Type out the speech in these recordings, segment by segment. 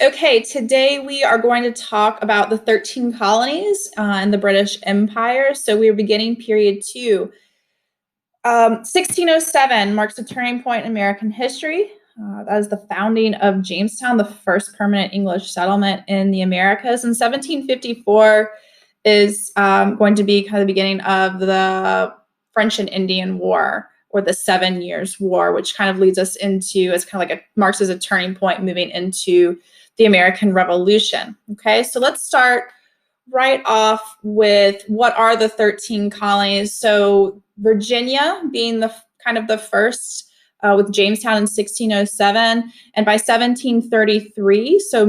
Okay, today we are going to talk about the 13 colonies in the British Empire. So we're beginning period two. 1607 marks a turning point in American history. That is the founding of Jamestown, the first permanent English settlement in the Americas. And 1754 is going to be kind of the beginning of the French and Indian War, or the 7 Years' War, which kind of leads us into, as kind of like marks as a turning point moving into the American Revolution. Okay, so let's start right off with what are the 13 colonies. So Virginia being the kind of the first, with Jamestown in 1607, and by 1733, so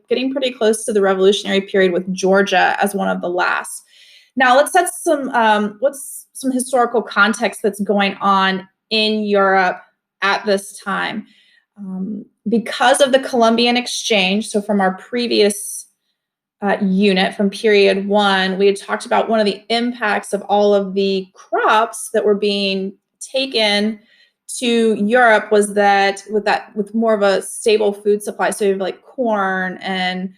getting pretty close to the Revolutionary period, with Georgia as one of the last. Now let's set some historical context that's going on in Europe at this time. Because of the Columbian Exchange, so from our previous unit from period one, we had talked about one of the impacts of all of the crops that were being taken to Europe was that with more of a stable food supply, so you have like corn and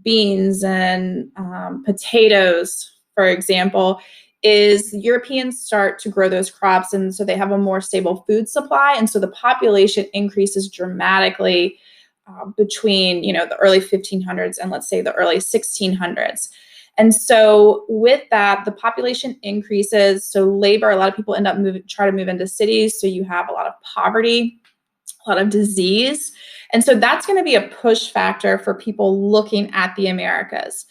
beans and potatoes, for example, is Europeans start to grow those crops, and so they have a more stable food supply, and so the population increases dramatically between the early 1500s and, let's say, the early 1600s. And so with that, the population increases, so labor, a lot of people try to move into cities, so you have a lot of poverty, a lot of disease, and so that's going to be a push factor for people looking at the Americas.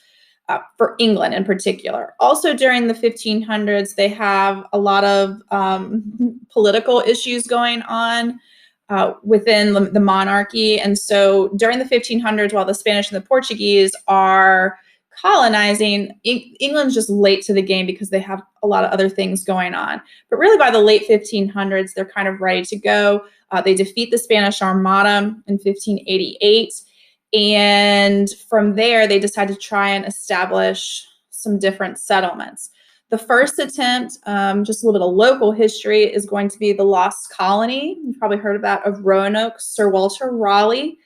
For England in particular. Also during the 1500s, they have a lot of political issues going on within the monarchy. And so during the 1500s, while the Spanish and the Portuguese are colonizing, England's just late to the game because they have a lot of other things going on. But really by the late 1500s, they're kind of ready to go. They defeat the Spanish Armada in 1588. And from there, they decide to try and establish some different settlements. The first attempt, just a little bit of local history, is going to be the Lost Colony. You've probably heard of that, of Roanoke. Sir Walter Raleigh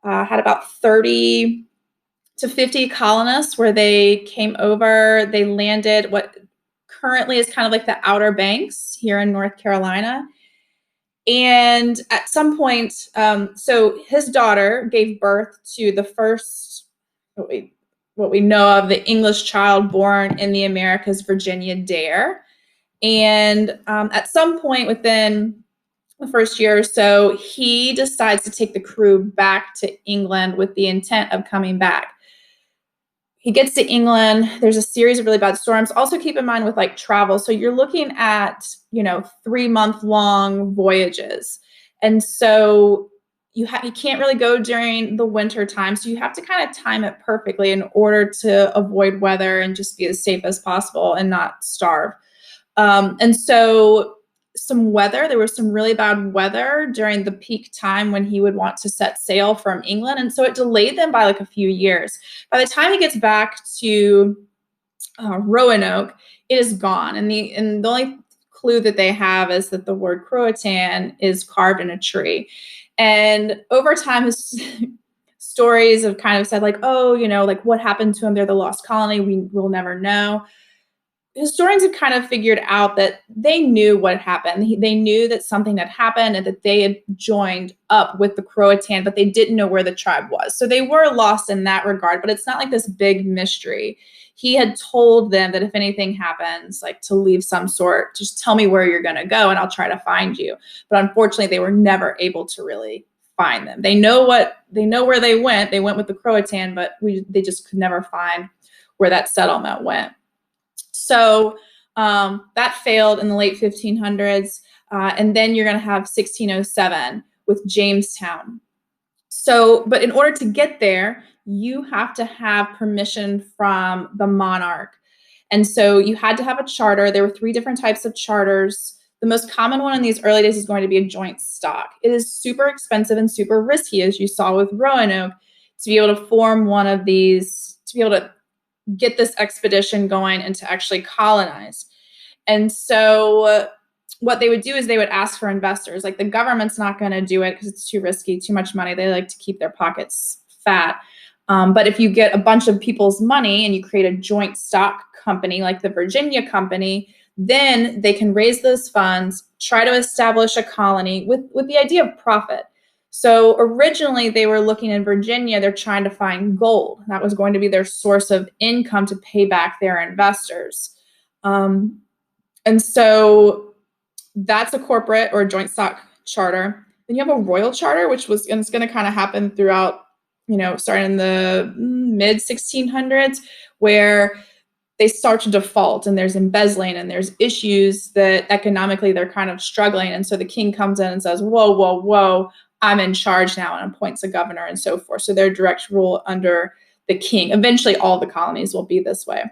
had about 30 to 50 colonists where they came over. They landed what currently is kind of like the Outer Banks here in North Carolina. And at some point, so his daughter gave birth to the first, what we know of, the English child born in the Americas, Virginia Dare. And at some point within the first year or so, he decides to take the crew back to England with the intent of coming back. He gets to England. There's a series of really bad storms. Also keep in mind with like travel. So you're looking at, 3-month-long voyages. And so you can't really go during the winter time. So you have to kind of time it perfectly in order to avoid weather and just be as safe as possible and not starve. And so there was some really bad weather during the peak time when he would want to set sail from England. And so it delayed them by like a few years. By the time he gets back to Roanoke, it is gone. And the only clue that they have is that the word Croatan is carved in a tree. And over time, his stories have kind of said like, oh, like what happened to him? They're the lost colony. We'll never know. Historians have kind of figured out that they knew what happened. They knew that something had happened and that they had joined up with the Croatan, but they didn't know where the tribe was. So they were lost in that regard, but it's not like this big mystery. He had told them that if anything happens, like to leave some sort, just tell me where you're going to go and I'll try to find you. But unfortunately, they were never able to really find them. They know where they went. They went with the Croatan, but they just could never find where that settlement went. So that failed in the late 1500s. And then you're going to have 1607 with Jamestown. So, but in order to get there, you have to have permission from the monarch. And so you had to have a charter. There were 3 different types of charters. The most common one in these early days is going to be a joint stock. It is super expensive and super risky, as you saw with Roanoke, to be able to form one of these, to be able to get this expedition going and to actually colonize. And so what they would do is they would ask for investors. Like the government's not going to do it because it's too risky, too much money. They like to keep their pockets fat. But if you get a bunch of people's money and you create a joint stock company like the Virginia Company, then they can raise those funds, try to establish a colony with the idea of profit. So originally they were looking in Virginia, they're trying to find gold. That was going to be their source of income to pay back their investors. And so that's a corporate or a joint stock charter. Then you have a royal charter, which was it's going to kind of happen throughout, starting in the mid 1600s, where they start to default and there's embezzling and there's issues that economically they're kind of struggling. And so the king comes in and says, whoa, whoa, whoa, I'm in charge now, and appoints a governor and so forth. So they're direct rule under the king. Eventually, all the colonies will be this way.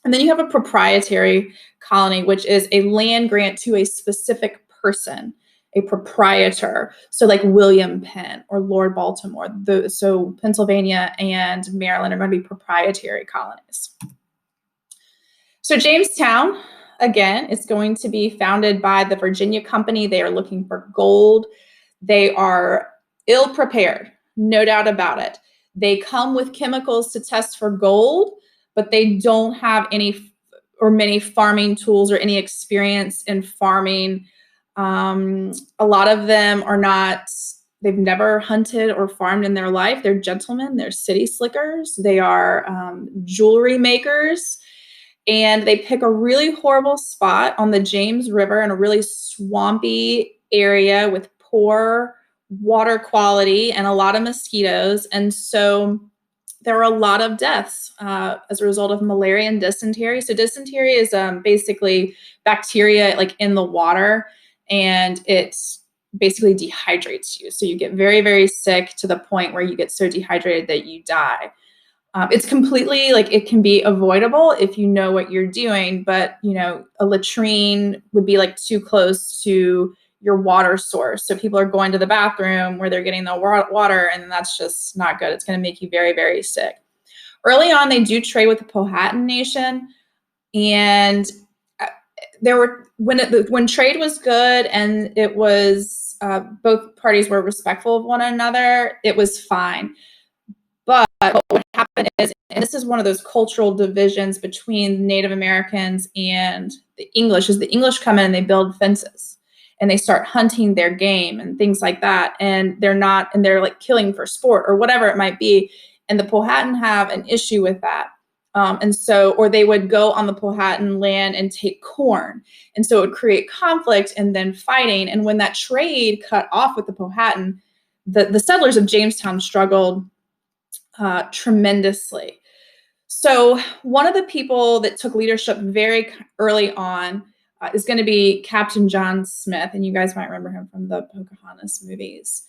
And then you have a proprietary colony, which is a land grant to a specific person, a proprietor. So like William Penn or Lord Baltimore. So Pennsylvania and Maryland are going to be proprietary colonies. So Jamestown, again, is going to be founded by the Virginia Company. They are looking for gold. They are ill-prepared, no doubt about it. They come with chemicals to test for gold, but they don't have any or many farming tools or any experience in farming. A lot of them are not, they've never hunted or farmed in their life. They're gentlemen, they're city slickers, they are jewelry makers. And they pick a really horrible spot on the James River in a really swampy area with poor water quality and a lot of mosquitoes. And so there were a lot of deaths as a result of malaria and dysentery. So dysentery is basically bacteria like in the water, and it basically dehydrates you. So you get very, very sick to the point where you get so dehydrated that you die. It's completely it can be avoidable if you know what you're doing, but a latrine would be too close to your water source. So people are going to the bathroom where they're getting the water, and that's just not good. It's going to make you very, very sick. Early on, they do trade with the Powhatan Nation, and there were when trade was good and it was both parties were respectful of one another, it was fine. But what happened is, and this is one of those cultural divisions between Native Americans and the English, is the English come in and they build fences and they start hunting their game and things like that. And they're killing for sport or whatever it might be. And the Powhatan have an issue with that. Or they would go on the Powhatan land and take corn. And so it would create conflict and then fighting. And when that trade cut off with the Powhatan, the settlers of Jamestown struggled tremendously. So one of the people that took leadership very early on is going to be Captain John Smith, and you guys might remember him from the Pocahontas movies.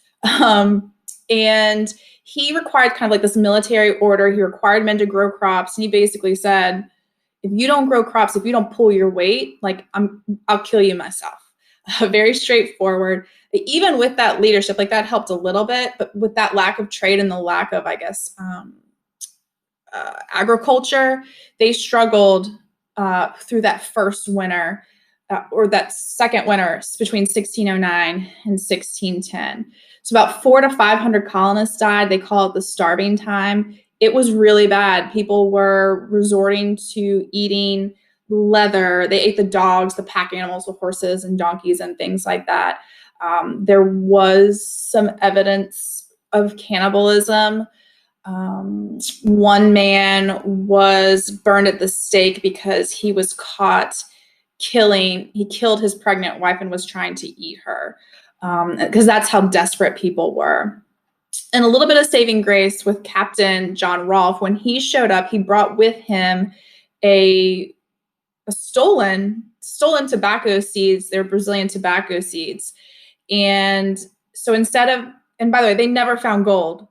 And he required kind of this military order. He required men to grow crops, and he basically said, if you don't grow crops, if you don't pull your weight, I'll kill you myself. Very straightforward. Even with that leadership, that helped a little bit, but with that lack of trade and the lack of, agriculture, they struggled through that first winter or that second winter between 1609 and 1610. So about 400 to 500 colonists died. They call it the starving time. It was really bad. People were resorting to eating leather. They ate the dogs, the pack animals, the horses and donkeys and things like that. There was some evidence of cannibalism. One man was burned at the stake because he was caught he killed his pregnant wife and was trying to eat her, because that's how desperate people were. And a little bit of saving grace with Captain John Rolfe. When he showed up, he brought with him a stolen tobacco seeds. They're Brazilian tobacco seeds. And so and by the way, they never found gold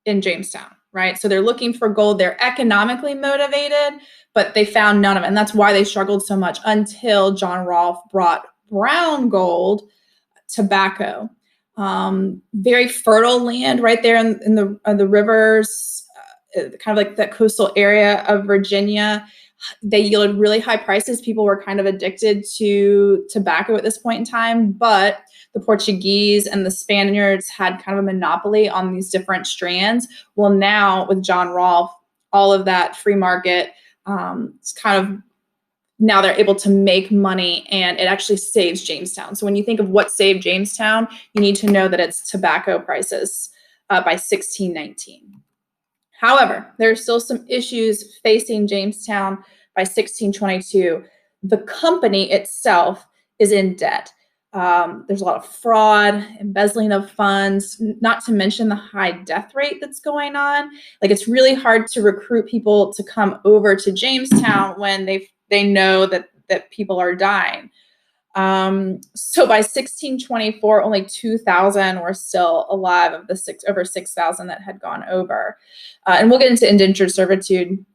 in Jamestown, right? So they're looking for gold. They're economically motivated, but they found none of it. And that's why they struggled so much until John Rolfe brought brown gold, tobacco. Very fertile land right there in the rivers, kind of that coastal area of Virginia. They yielded really high prices. People were kind of addicted to tobacco at this point in time, but the Portuguese and the Spaniards had kind of a monopoly on these different strands. Well, now with John Rolfe, all of that free market, it's kind of, now they're able to make money, and it actually saves Jamestown. So when you think of what saved Jamestown, you need to know that it's tobacco prices by 1619. However, there are still some issues facing Jamestown by 1622. The company itself is in debt. There's a lot of fraud, embezzling of funds, not to mention the high death rate that's going on. Like, it's really hard to recruit people to come over to Jamestown when they know that people are dying. So by 1624, only 2,000 were still alive of the over 6,000 that had gone over. And we'll get into indentured servitude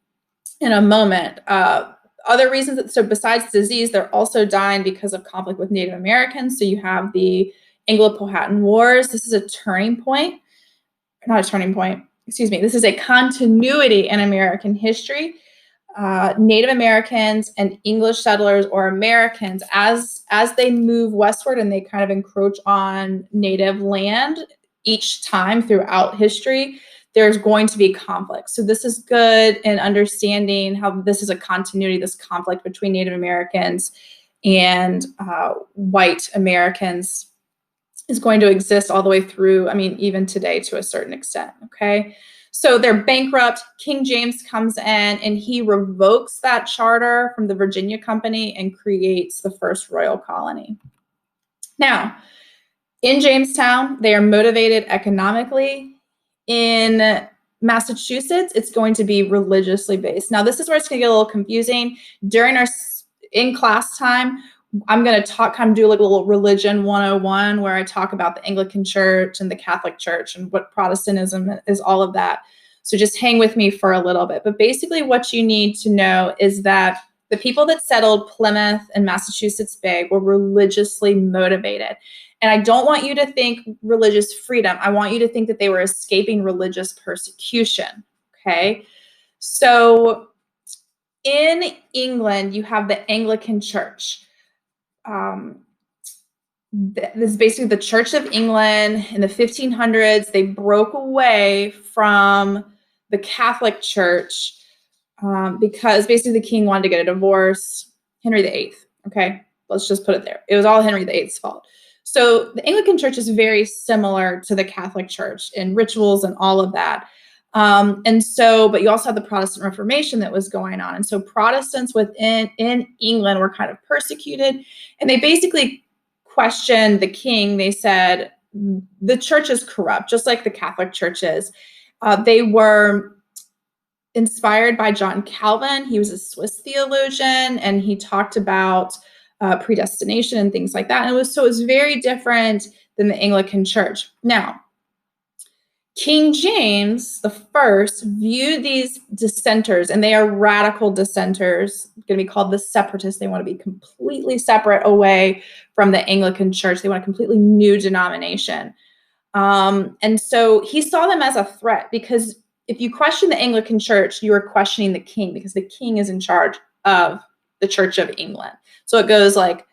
in a moment. Other reasons, so besides disease, they're also dying because of conflict with Native Americans. So you have the Anglo-Powhatan Wars. This is a turning point, not a turning point, excuse me. This is a continuity in American history. Native Americans and English settlers, or Americans, as they move westward and they kind of encroach on native land each time throughout history, there's going to be conflict. So this is good in understanding how this is a continuity, this conflict between Native Americans and white Americans is going to exist all the way through, I mean, even today to a certain extent, okay? So they're bankrupt. King James comes in and he revokes that charter from the Virginia Company and creates the first royal colony. Now, in Jamestown, they are motivated economically. In Massachusetts, it's going to be religiously based. Now, this is where it's going to get a little confusing. During our in-class time, I'm going to kind of do like a little religion 101, where I talk about the Anglican Church and the Catholic Church and what Protestantism is, all of that. So just hang with me for a little bit. But basically what you need to know is that the people that settled Plymouth and Massachusetts Bay were religiously motivated. And I don't want you to think religious freedom. I want you to think that they were escaping religious persecution, okay? So in England, you have the Anglican Church. This is basically the Church of England in the 1500s. They broke away from the Catholic Church because basically the king wanted to get a divorce. Henry VIII, okay? Let's just put it there. It was all Henry VIII's fault. So the Anglican Church is very similar to the Catholic Church in rituals and all of that. But you also had the Protestant Reformation that was going on. And so Protestants in England were kind of persecuted, and they basically questioned the king. They said, the church is corrupt, just like the Catholic Church is. They were inspired by John Calvin. He was a Swiss theologian, and he talked about predestination and things like that. And it was very different than the Anglican Church. Now, King James I viewed these dissenters, and they are radical dissenters, going to be called the separatists. They want to be completely separate away from the Anglican Church. They want a completely new denomination. And so he saw them as a threat, because if you question the Anglican Church, you are questioning the king, because the king is in charge of the Church of England. So it goes like,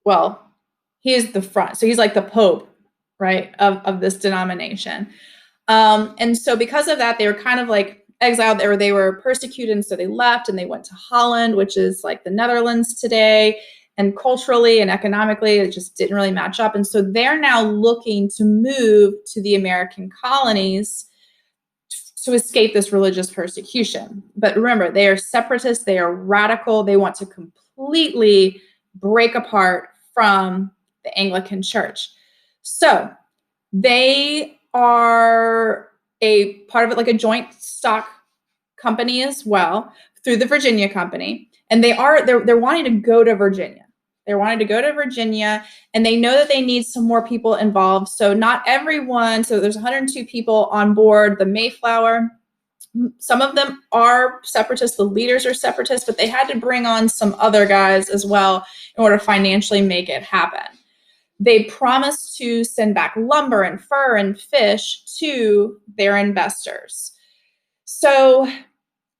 well, he is the front. So he's like the Pope, right, of this denomination. And so because of that, they were kind of like exiled, or they were persecuted, and so they left and they went to Holland, which is like the Netherlands today. And culturally and economically, it just didn't really match up. And so they're now looking to move to the American colonies to escape this religious persecution. But remember, they are separatists, they are radical, they want to completely break apart from the Anglican Church. So they are a part of it, like a joint stock company as well, through the Virginia Company. And they're wanting to go to Virginia. They're wanting to go to Virginia, and they know that they need some more people involved. So not everyone, so there's 102 people on board the Mayflower. Some of them are separatists, the leaders are separatists, but they had to bring on some other guys as well in order to financially make it happen. They promised to send back lumber and fur and fish to their investors. So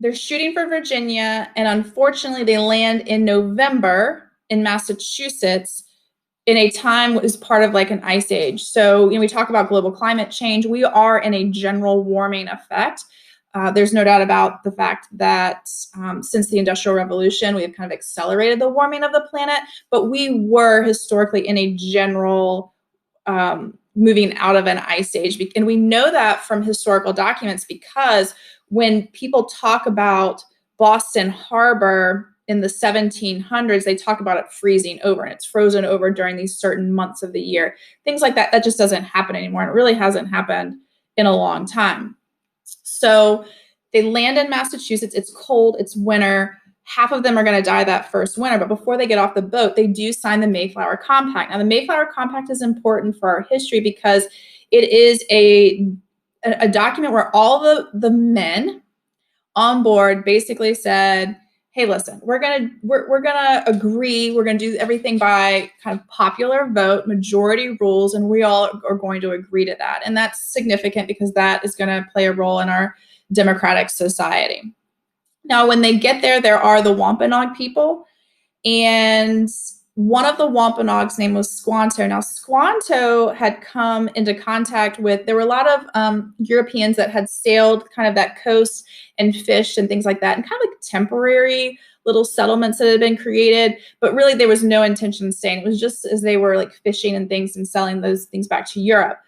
they're shooting for Virginia, and unfortunately, they land in November in Massachusetts in a time was part of like an ice age. So, we talk about global climate change. We are in a general warming effect. There's no doubt about the fact that since the Industrial Revolution, we have kind of accelerated the warming of the planet, but we were historically in a general moving out of an ice age. And we know that from historical documents because when people talk about Boston Harbor in the 1700s, they talk about it freezing over, and it's frozen over during these certain months of the year. Things like that, that just doesn't happen anymore. And it really hasn't happened in a long time. So they land in Massachusetts. It's cold, it's winter. Half of them are going to die that first winter, but before they get off the boat, they do sign the Mayflower Compact. Now, the Mayflower Compact is important for our history because it is a document where all the men on board basically said, hey, listen, we're gonna agree, we're gonna do everything by kind of popular vote, majority rules, and we all are going to agree to that. And that's significant because that is gonna play a role in our democratic society. Now, when they get there, there are the Wampanoag people, and one of the Wampanoag's name was Squanto. Now, Squanto had come into contact with, there were a lot of Europeans that had sailed kind of that coast and fished and things like that, and kind of like temporary little settlements that had been created, but really there was no intention of staying. It was just as they were like fishing and things and selling those things back to Europe.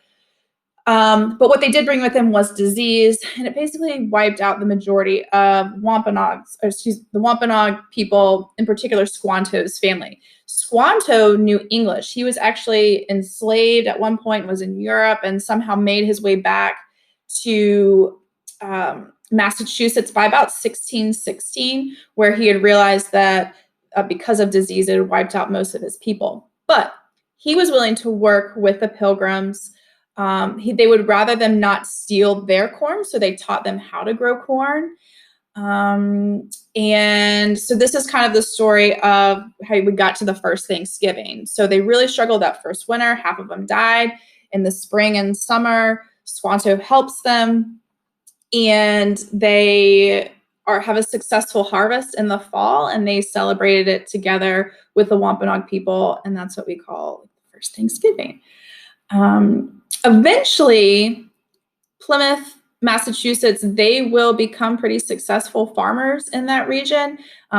But what they did bring with them was disease, and it basically wiped out the majority of the Wampanoag people, in particular Squanto's family. Squanto knew English. He was actually enslaved at one point, was in Europe, and somehow made his way back to Massachusetts by about 1616, where he had realized that because of disease, it had wiped out most of his people. But he was willing to work with the Pilgrims. They would rather them not steal their corn, so they taught them how to grow corn. And so this is kind of the story of how we got to the first Thanksgiving. So they really struggled that first winter. Half of them died. In the spring and summer, Squanto helps them, and they have a successful harvest in the fall, and they celebrated it together with the Wampanoag people, and that's what we call first Thanksgiving. Eventually, Plymouth, Massachusetts, they will become pretty successful farmers in that region.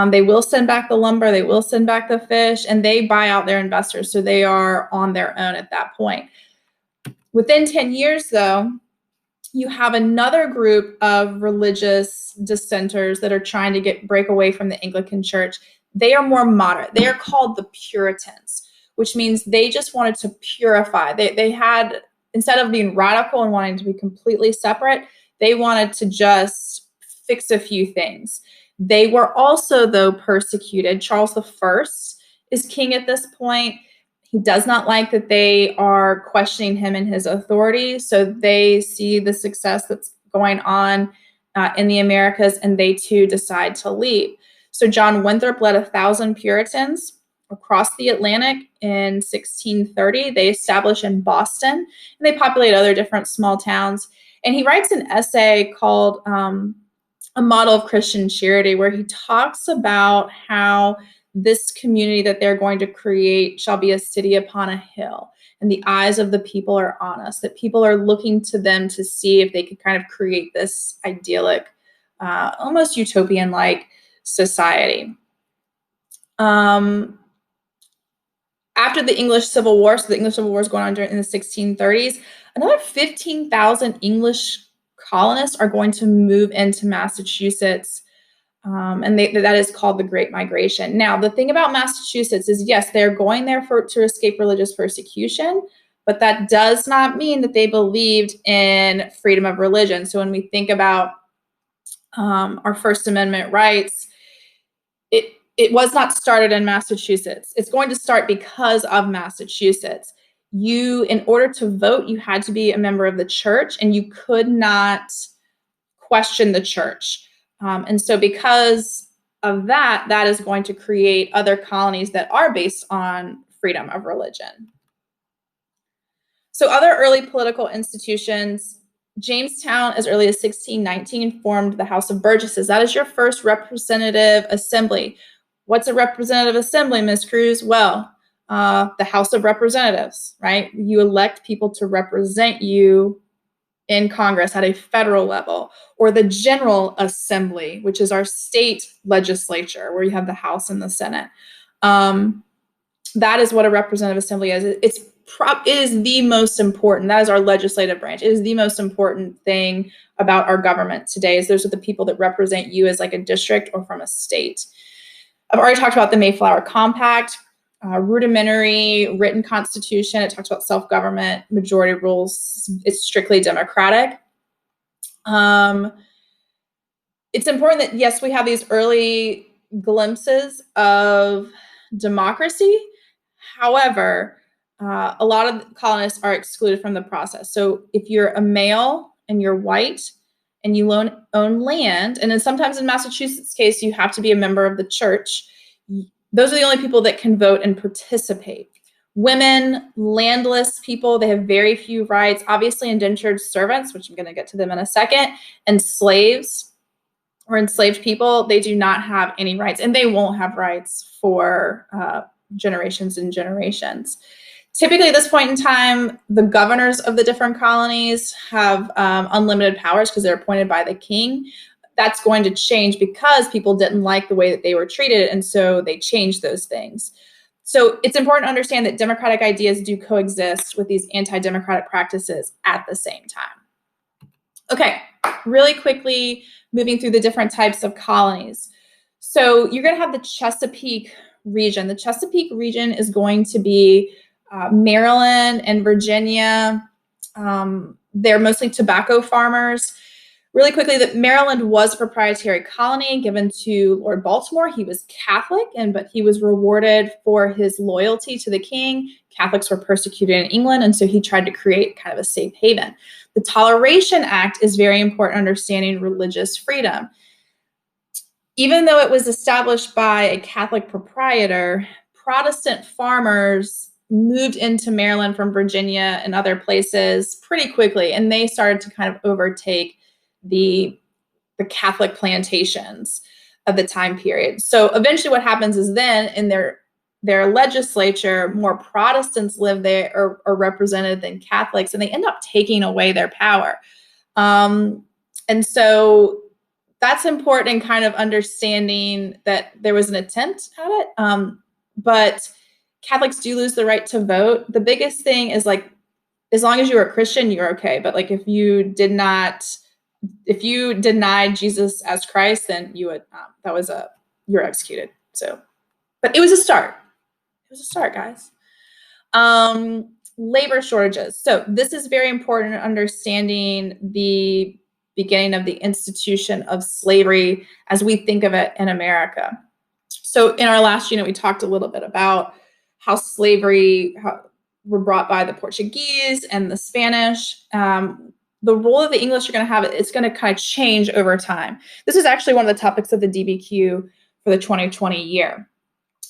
They will send back the lumber, they will send back the fish, and they buy out their investors, so they are on their own at that point. Within 10 years, though, you have another group of religious dissenters that are trying to break away from the Anglican Church. They are more moderate. They are called the Puritans, which means they just wanted to purify. They had, instead of being radical and wanting to be completely separate, they wanted to just fix a few things. They were also, though, persecuted. Charles I is king at this point. He does not like that they are questioning him and his authority. So they see the success that's going on in the Americas, and they too decide to leave. So John Winthrop led 1,000 Puritans across the Atlantic in 1630. They establish in Boston, and they populate other different small towns. And he writes an essay called A Model of Christian Charity, where he talks about how this community that they're going to create shall be a city upon a hill, and the eyes of the people are on us, that people are looking to them to see if they could kind of create this idyllic, almost utopian-like society. After the English Civil War, so the English Civil War is going on in the 1630s, another 15,000 English colonists are going to move into Massachusetts. And that is called the Great Migration. Now, the thing about Massachusetts is, yes, they're going there to escape religious persecution, but that does not mean that they believed in freedom of religion. So when we think about our First Amendment rights, it was not started in Massachusetts. It's going to start because of Massachusetts. In order to vote, you had to be a member of the church, and you could not question the church. And so because of that, that is going to create other colonies that are based on freedom of religion. So other early political institutions, Jamestown, as early as 1619, formed the House of Burgesses. That is your first representative assembly. What's a representative assembly, Ms. Cruz? Well, the House of Representatives, right? You elect people to represent you in Congress at a federal level, or the General Assembly, which is our state legislature, where you have the House and the Senate. That is what a representative assembly is. It is the most important. That is our legislative branch. It is the most important thing about our government today. Is those are the people that represent you as like a district or from a state. I've already talked about the Mayflower Compact, rudimentary written constitution. It talks about self-government, majority rules. It's strictly democratic. It's important that, yes, we have these early glimpses of democracy. However, a lot of colonists are excluded from the process. So if you're a male and you're white and you own land, and then sometimes in Massachusetts' case, you have to be a member of the church, those are the only people that can vote and participate. Women, landless people, they have very few rights. Obviously, indentured servants, which I'm going to get to them in a second, and slaves or enslaved people, they do not have any rights, and they won't have rights for generations and generations. Typically, at this point in time, the governors of the different colonies have unlimited powers because they're appointed by the king. That's going to change because people didn't like the way that they were treated, and so they changed those things. So it's important to understand that democratic ideas do coexist with these anti-democratic practices at the same time. Okay, really quickly, moving through the different types of colonies. So you're going to have the Chesapeake region. The Chesapeake region is going to be Maryland and Virginia. They're mostly tobacco farmers. Really quickly, that Maryland was a proprietary colony given to Lord Baltimore. He was Catholic, but he was rewarded for his loyalty to the king. Catholics were persecuted in England, and so he tried to create kind of a safe haven. The Toleration Act is very important understanding religious freedom. Even though it was established by a Catholic proprietor, Protestant farmers moved into Maryland from Virginia and other places pretty quickly, and they started to kind of overtake the Catholic plantations of the time period. So eventually what happens is then in their legislature, more Protestants live there or are represented than Catholics, and they end up taking away their power. And so that's important in kind of understanding that there was an attempt at it, but Catholics do lose the right to vote. The biggest thing is, like, as long as you're a Christian, you're okay. But like if you denied Jesus as Christ, then you would you're executed. So, but it was a start. It was a start, guys. Labor shortages. So this is very important in understanding the beginning of the institution of slavery as we think of it in America. So in our last unit, we talked a little bit about how slavery were brought by the Portuguese and the Spanish. The role of the English are going to have, it's going to kind of change over time. This is actually one of the topics of the DBQ for the 2020 year.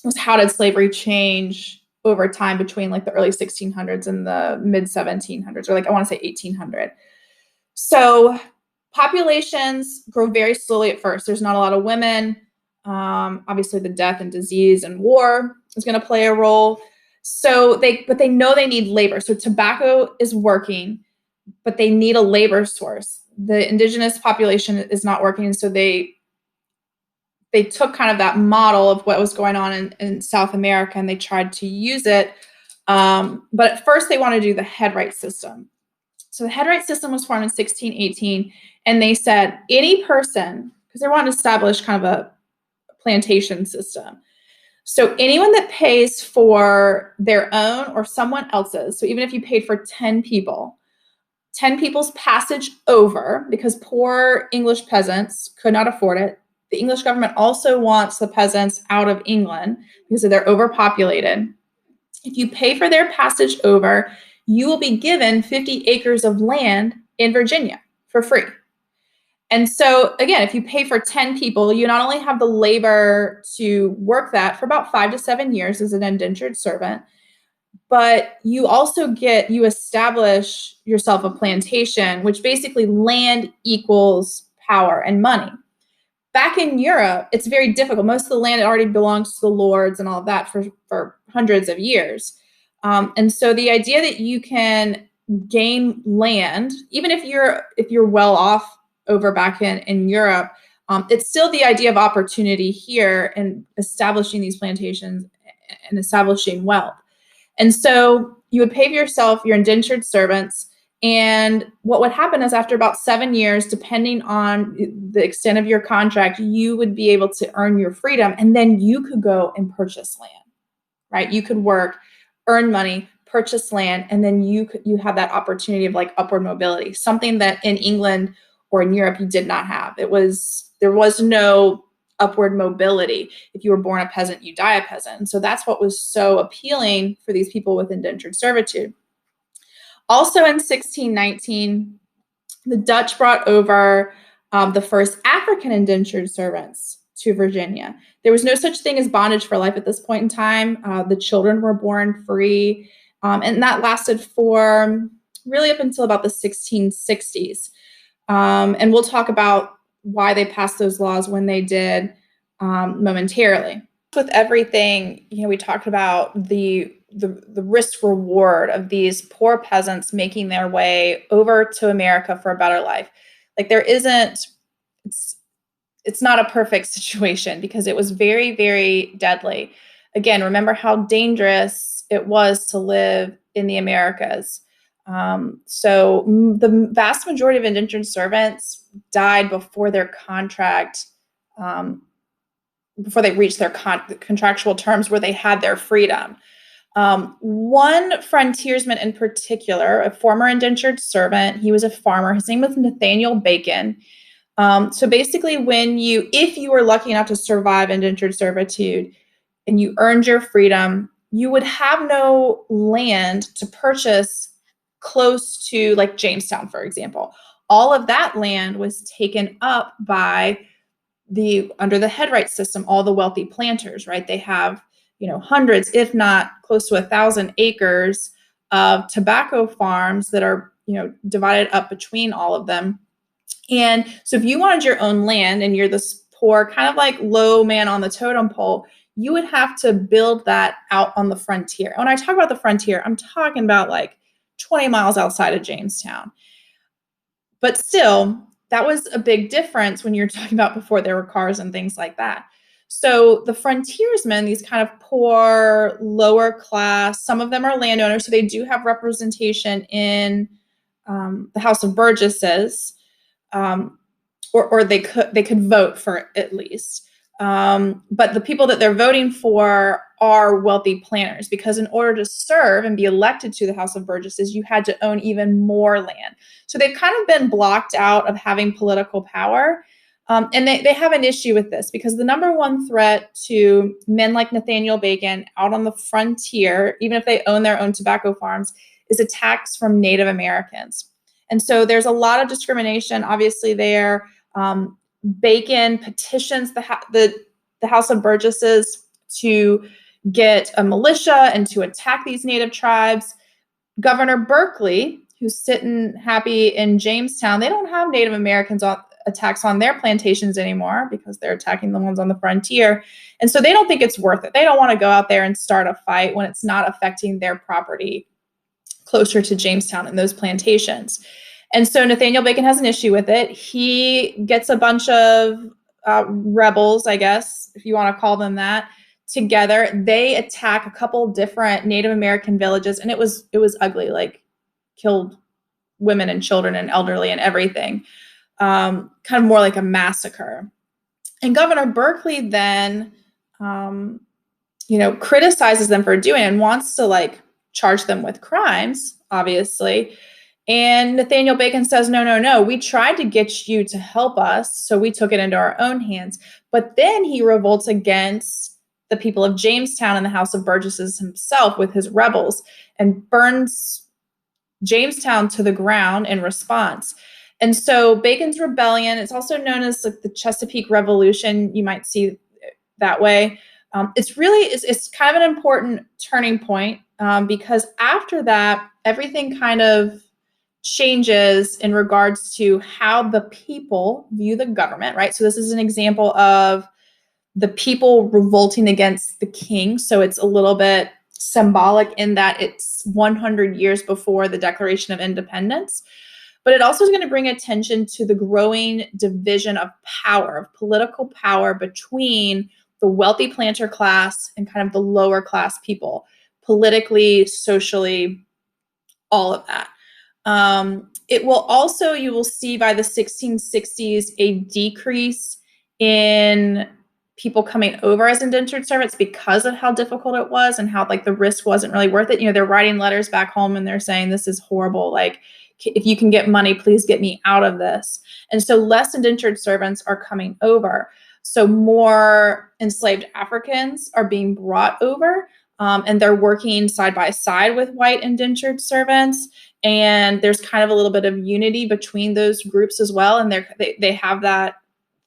Was how did slavery change over time between like the early 1600s and the mid 1700s, or like I want to say 1800. So populations grow very slowly at first. There's not a lot of women. Obviously the death and disease and war is going to play a role. So they know they need labor. So tobacco is working, but they need a labor source. The indigenous population is not working. So they took kind of that model of what was going on in South America, and they tried to use it. But at first they want to do the headright system. So the headright system was formed in 1618, and they said any person, because they wanted to establish kind of a plantation system. So anyone that pays for their own or someone else's, so even if you paid for 10 people's passage over, because poor English peasants could not afford it. The English government also wants the peasants out of England because they're overpopulated. If you pay for their passage over, you will be given 50 acres of land in Virginia for free. And so, again, if you pay for 10 people, you not only have the labor to work that for about 5 to 7 years as an indentured servant, but you also you establish yourself a plantation, which basically land equals power and money. Back in Europe, it's very difficult. Most of the land already belongs to the lords and all of that for hundreds of years. And so the idea that you can gain land, even if you're well off over back in Europe, it's still the idea of opportunity here and establishing these plantations and establishing wealth. And so you would pay yourself your indentured servants. And what would happen is after about 7 years, depending on the extent of your contract, you would be able to earn your freedom. And then you could go and purchase land, right? You could work, earn money, purchase land, and then you have that opportunity of like upward mobility, something that in England or in Europe you did not have. There was no upward mobility. If you were born a peasant, you die a peasant. And so that's what was so appealing for these people with indentured servitude. Also in 1619, the Dutch brought over the first African indentured servants to Virginia. There was no such thing as bondage for life at this point in time. The children were born free, and that lasted for really up until about the 1660s. And we'll talk about why they passed those laws when they did momentarily. With everything, we talked about the risk reward of these poor peasants making their way over to America for a better life. Like it's not a perfect situation because it was very, very deadly. Again, remember how dangerous it was to live in the Americas. So the vast majority of indentured servants died before their contract, before they reached their contractual terms where they had their freedom. One frontiersman in particular, a former indentured servant, he was a farmer. His name was Nathaniel Bacon. So basically, if you were lucky enough to survive indentured servitude and you earned your freedom, you would have no land to purchase close to like Jamestown, for example. All of that land was taken up by under the headright system, all the wealthy planters, right? They have, hundreds, if not close to 1,000 acres of tobacco farms that are, divided up between all of them. And so if you wanted your own land and you're this poor, kind of like low man on the totem pole, you would have to build that out on the frontier. When I talk about the frontier, I'm talking about like 20 miles outside of Jamestown. But still, that was a big difference when you're talking about before there were cars and things like that. So the frontiersmen, these kind of poor, lower class, some of them are landowners, so they do have representation in the House of Burgesses, or they could vote for it at least. But the people that they're voting for are wealthy planters, because in order to serve and be elected to the House of Burgesses, you had to own even more land. So they've kind of been blocked out of having political power. And they have an issue with this because the number one threat to men like Nathaniel Bacon out on the frontier, even if they own their own tobacco farms, is attacks from Native Americans. And so there's a lot of discrimination, obviously, there. Bacon petitions the House of Burgesses to get a militia and to attack these native tribes. Governor Berkeley, who's sitting happy in Jamestown, they don't have Native Americans attacks on their plantations anymore because they're attacking the ones on the frontier. And so they don't think it's worth it. They don't want to go out there and start a fight when it's not affecting their property closer to Jamestown and those plantations. And so Nathaniel Bacon has an issue with it. He gets a bunch of rebels, I guess, if you want to call them that, together. They attack a couple different Native American villages, and it was ugly, like killed women and children and elderly and everything. Kind of more like a massacre. And Governor Berkeley then, criticizes them for doing it and wants to charge them with crimes, obviously. And Nathaniel Bacon says, no, we tried to get you to help us, so we took it into our own hands. But then he revolts against the people of Jamestown and the House of Burgesses himself with his rebels and burns Jamestown to the ground in response. And so Bacon's rebellion, it's also known as the Chesapeake Revolution, you might see that way. It's kind of an important turning point because after that, everything kind of changes in regards to how the people view the government, right? So this is an example of the people revolting against the king. So it's a little bit symbolic in that it's 100 years before the Declaration of Independence. But it also is going to bring attention to the growing division of power, of political power between the wealthy planter class and kind of the lower class people, politically, socially, all of that. It will also, you will see by the 1660s, a decrease in people coming over as indentured servants because of how difficult it was and how like the risk wasn't really worth it. You know, they're writing letters back home and they're saying, this is horrible. Like, if you can get money, please get me out of this. And so less indentured servants are coming over. So more enslaved Africans are being brought over, and they're working side by side with white indentured servants. And there's kind of a little bit of unity between those groups as well. And they have that,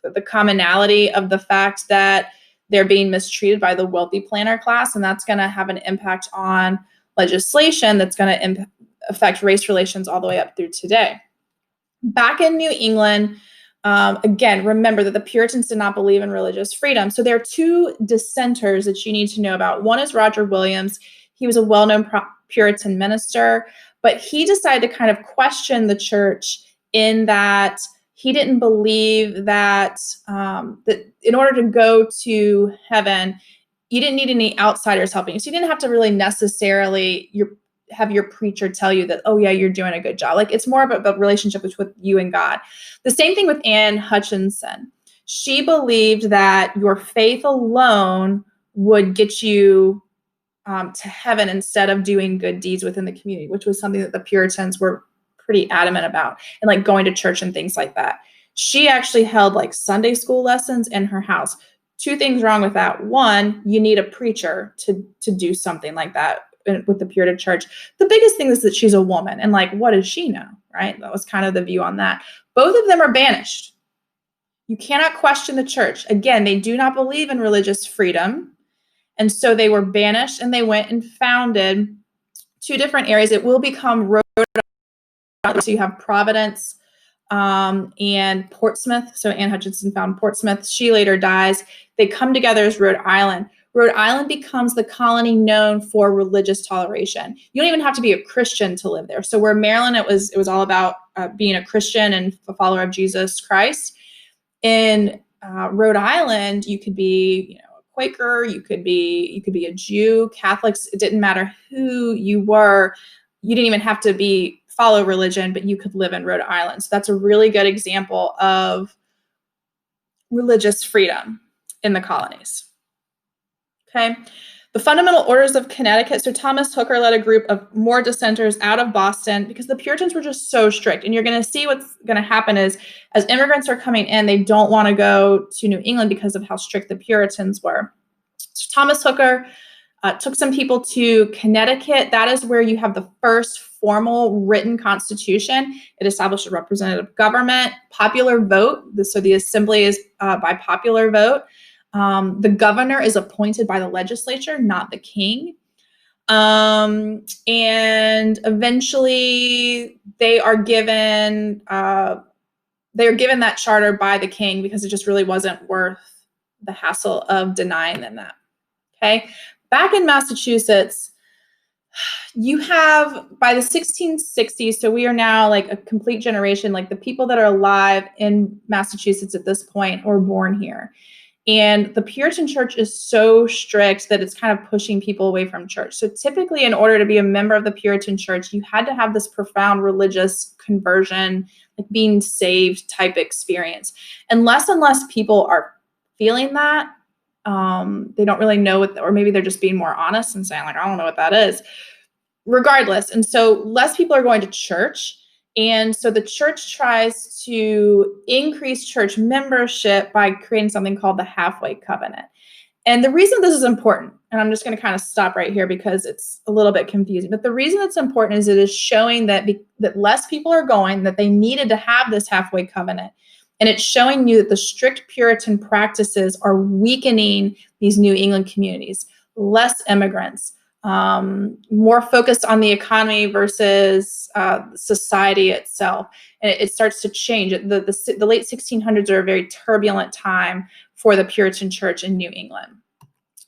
the commonality of the fact that they're being mistreated by the wealthy planter class. And that's going to have an impact on legislation that's going to affect race relations all the way up through today. Back in New England, again, remember that the Puritans did not believe in religious freedom. So there are two dissenters that you need to know about. One is Roger Williams. He was a well-known Puritan minister, but he decided to kind of question the church in that he didn't believe that, that in order to go to heaven, you didn't need any outsiders helping you. So you didn't have to really necessarily have your preacher tell you that, oh yeah, you're doing a good job. Like, it's more about the relationship with you and God. The same thing with Anne Hutchinson. She believed that your faith alone would get you to heaven instead of doing good deeds within the community, which was something that the Puritans were pretty adamant about, and like going to church and things like that. She actually held like Sunday school lessons in her house. Two things wrong with that. One, you need a preacher to do something like that with the Puritan church. The biggest thing is that she's a woman, and like, what does she know, right? That was kind of the view on that. Both of them are banished. You cannot question the church. Again, they do not believe in religious freedom. And so they were banished, and they went and founded two different areas. It will become Rhode Island. So you have Providence and Portsmouth. So Anne Hutchinson found Portsmouth. She later dies. They come together as Rhode Island. Rhode Island becomes the colony known for religious toleration. You don't even have to be a Christian to live there. So where Maryland, it was all about being a Christian and a follower of Jesus Christ. In Rhode Island, you could be, a Quaker, you could be a Jew, Catholics. It didn't matter who you were. You didn't even have to follow religion, but you could live in Rhode Island. So that's a really good example of religious freedom in the colonies. Okay, the Fundamental Orders of Connecticut. So Thomas Hooker led a group of more dissenters out of Boston because the Puritans were just so strict. And you're going to see what's going to happen is as immigrants are coming in, they don't want to go to New England because of how strict the Puritans were. So Thomas Hooker took some people to Connecticut. That is where you have the first formal written constitution. It established a representative government, popular vote. So the assembly is by popular vote. The governor is appointed by the legislature, not the king. And eventually they are given that charter by the king because it just really wasn't worth the hassle of denying them that. Okay. Back in Massachusetts, you have by the 1660s, so we are now like a complete generation, like the people that are alive in Massachusetts at this point or born here. And the Puritan church is so strict that it's kind of pushing people away from church. So typically, in order to be a member of the Puritan church, you had to have this profound religious conversion, like being saved type experience. And less people are feeling that. They don't really know what, or maybe they're just being more honest and saying like, I don't know what that is. Regardless. And so less people are going to church. And so the church tries to increase church membership by creating something called the halfway covenant. And the reason this is important, and I'm just going to kind of stop right here because it's a little bit confusing, but the reason it's important is it is showing that less people are going, that they needed to have this halfway covenant. And it's showing you that the strict Puritan practices are weakening these New England communities, less immigrants, more focused on the economy versus society itself. And it starts to change. The late 1600s are a very turbulent time for the Puritan church in New England.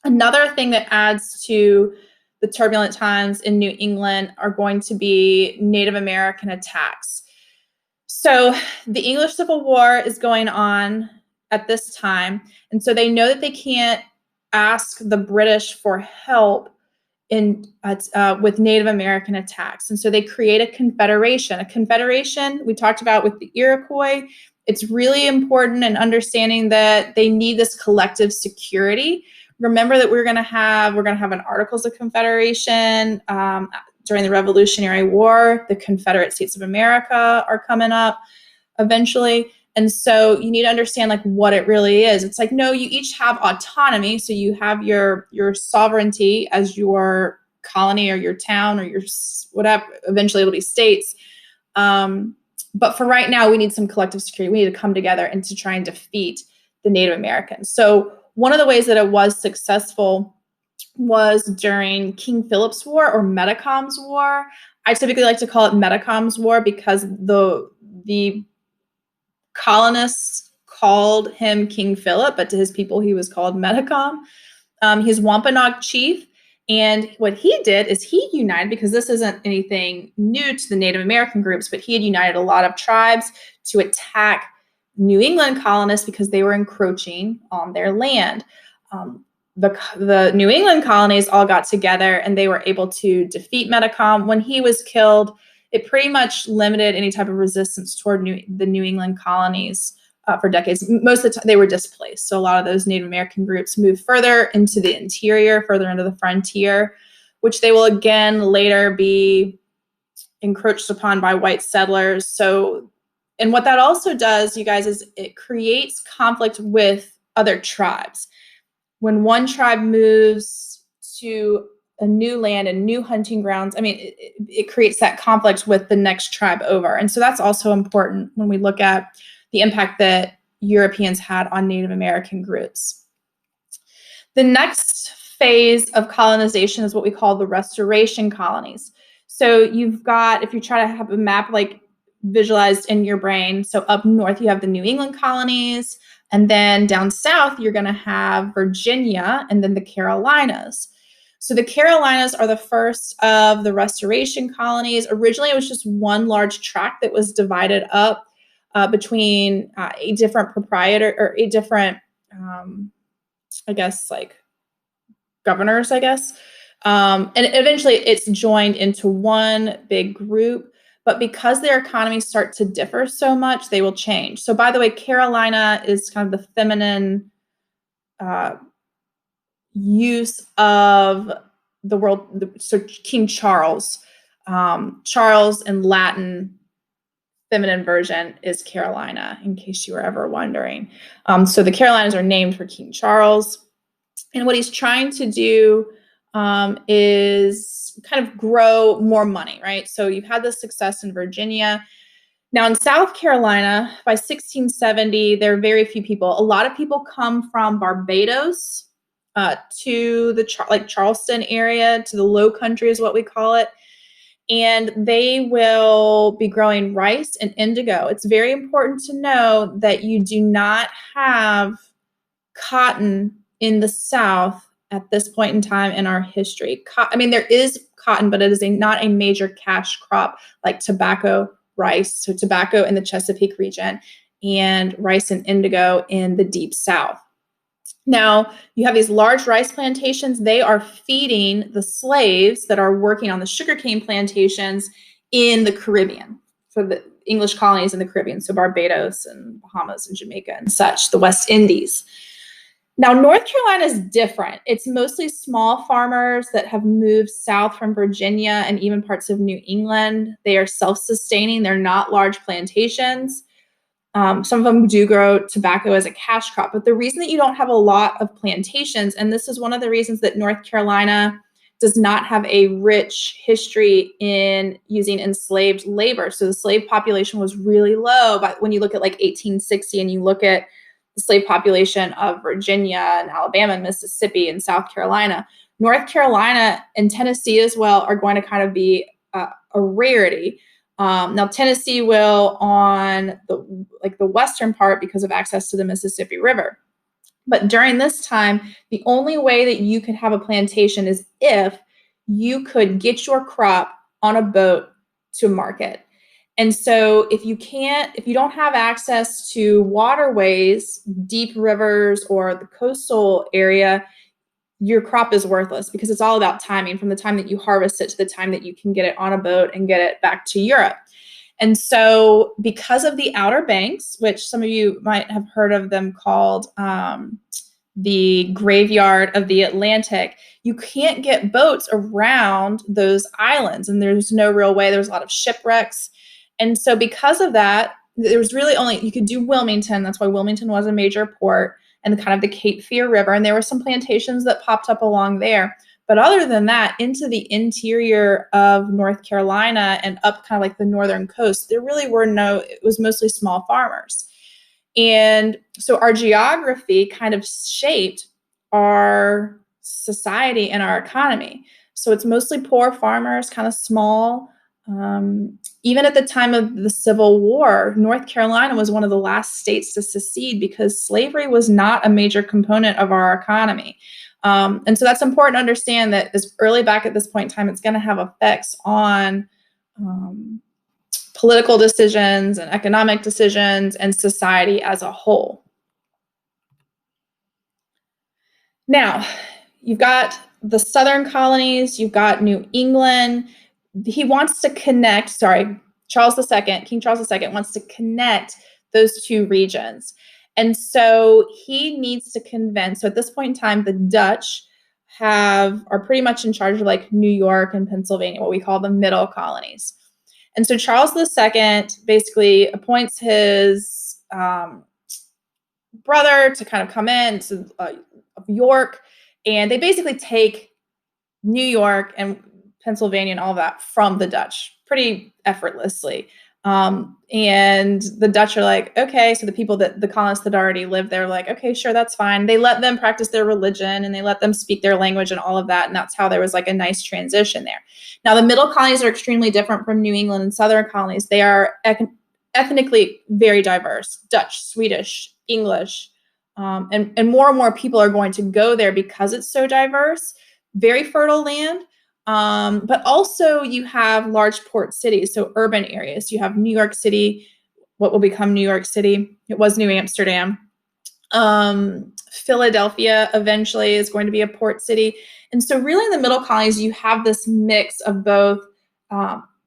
Another thing that adds to the turbulent times in New England are going to be Native American attacks. So the English Civil War is going on at this time, and so they know that they can't ask the British for help with Native American attacks. And so they create a confederation. A confederation we talked about with the Iroquois. It's really important in understanding that they need this collective security. Remember that we're going to have an Articles of Confederation during the Revolutionary War. The Confederate States of America are coming up eventually. And so you need to understand like what it really is. It's like, no, you each have autonomy. So you have your sovereignty as your colony or your town or your whatever, eventually it'll be states. But for right now, we need some collective security. We need to come together and to try and defeat the Native Americans. So one of the ways that it was successful was during King Philip's War or Metacom's War. I typically like to call it Metacom's War because the colonists called him King Philip, but to his people, he was called Metacom. He's Wampanoag chief. And what he did is he united, because this isn't anything new to the Native American groups, but he had united a lot of tribes to attack New England colonists because they were encroaching on their land. The New England colonies all got together and they were able to defeat Metacom. When he was killed, it pretty much limited any type of resistance toward the New England colonies for decades. Most of the time they were displaced. So a lot of those Native American groups moved further into the interior, further into the frontier, which they will again later be encroached upon by white settlers. So, and what that also does, you guys, is it creates conflict with other tribes. When one tribe moves to a new land and new hunting grounds, I mean, it creates that conflict with the next tribe over. And so that's also important when we look at the impact that Europeans had on Native American groups. The next phase of colonization is what we call the restoration colonies. So you've got, if you try to have a map like visualized in your brain, so up north you have the New England colonies, and then down south you're going to have Virginia and then the Carolinas. So the Carolinas are the first of the restoration colonies. Originally it was just one large tract that was divided up between a different proprietor or a different, I guess, like governors, I guess. And eventually it's joined into one big group. But because their economies start to differ so much, they will change. So by the way, Carolina is kind of the feminine use of the word. So King Charles. Charles in Latin, feminine version is Carolina, in case you were ever wondering. So the Carolinas are named for King Charles. And what he's trying to do is kind of grow more money, right? So you've had this success in Virginia. Now in South Carolina, by 1670, there are very few people. A lot of people come from Barbados to the Charleston area, to the Low Country is what we call it. And they will be growing rice and indigo. It's very important to know that you do not have cotton in the South at this point in time in our history. I mean, there is cotton, but it is not a major cash crop like tobacco, rice. So tobacco in the Chesapeake region and rice and indigo in the Deep South. Now, you have these large rice plantations. They are feeding the slaves that are working on the sugarcane plantations in the Caribbean, for the English colonies in the Caribbean, so Barbados and Bahamas and Jamaica and such, the West Indies. Now, North Carolina is different. It's mostly small farmers that have moved south from Virginia and even parts of New England. They are self-sustaining. They're not large plantations. Some of them do grow tobacco as a cash crop, but the reason that you don't have a lot of plantations, and this is one of the reasons that North Carolina does not have a rich history in using enslaved labor. So the slave population was really low. But when you look at like 1860 and you look at the slave population of Virginia and Alabama and Mississippi and South Carolina, North Carolina and Tennessee as well are going to kind of be a rarity. Now Tennessee will on the western part because of access to the Mississippi River. But during this time, the only way that you could have a plantation is if you could get your crop on a boat to market. And so if you don't have access to waterways, deep rivers, or the coastal area, your crop is worthless because it's all about timing from the time that you harvest it to the time that you can get it on a boat and get it back to Europe. And so because of the Outer Banks, which some of you might have heard of them called the graveyard of the Atlantic, you can't get boats around those islands. And there's no real way. There's a lot of shipwrecks. And so because of that, there was really only, you could do Wilmington. That's why Wilmington was a major port, and kind of the Cape Fear River. And there were some plantations that popped up along there. But other than that, into the interior of North Carolina and up kind of like the northern coast, there really were it was mostly small farmers. And so our geography kind of shaped our society and our economy. So it's mostly poor farmers, kind of small. Even at the time of the Civil War, North Carolina was one of the last states to secede because slavery was not a major component of our economy. And so that's important to understand that as early back at this point in time, it's going to have effects on political decisions and economic decisions and society as a whole. Now, you've got the Southern colonies, you've got New England. He wants to connect, King Charles II wants to connect those two regions. And so he needs to convince, so at this point in time, the Dutch are pretty much in charge of like New York and Pennsylvania, what we call the middle colonies. And so Charles II basically appoints his brother to kind of come in to York, and they basically take New York and Pennsylvania and all that from the Dutch pretty effortlessly. And the Dutch are like, okay, so the colonists that already lived there, like, okay, sure, that's fine. They let them practice their religion and they let them speak their language and all of that. And that's how there was like a nice transition there. Now, the middle colonies are extremely different from New England and Southern colonies. They are ethnically very diverse: Dutch, Swedish, English, and more people are going to go there because it's so diverse. Very fertile land. But also you have large port cities, so urban areas. You have New York City, what will become New York City. It was New Amsterdam. Philadelphia eventually is going to be a port city. And so really in the middle colonies, you have this mix of both